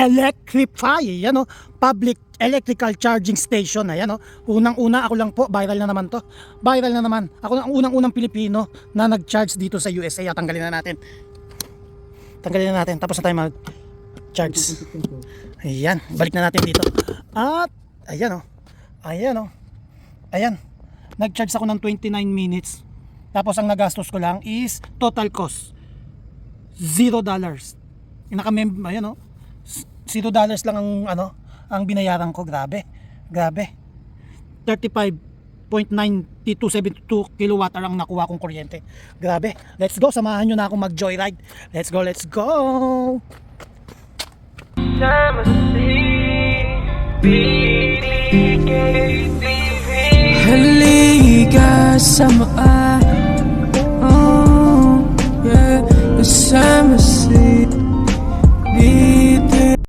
Electrify, yan o, public electrical charging station. Ayan o, unang-una ako lang po, viral na naman to. Viral na naman. Ako ang unang-unang Pilipino na nag-charge dito sa USA. Tanggalin na natin. Tanggalin na natin, tapos na tayo mag-charge. Ayan, balik na natin dito. At, ayan o, ayan o, ayan. Nag-charge ako ng 29 minutes. Tapos ang nagastos ko lang is total cost $0. Ayan o, $0 lang ang ang binayaran ko. Grabe. 35.9272 kilowatt ang nakuha kong kuryente. Grabe. Let's go, samahan nyo na akong mag-joyride. Let's go. Halika sama yeah, kasama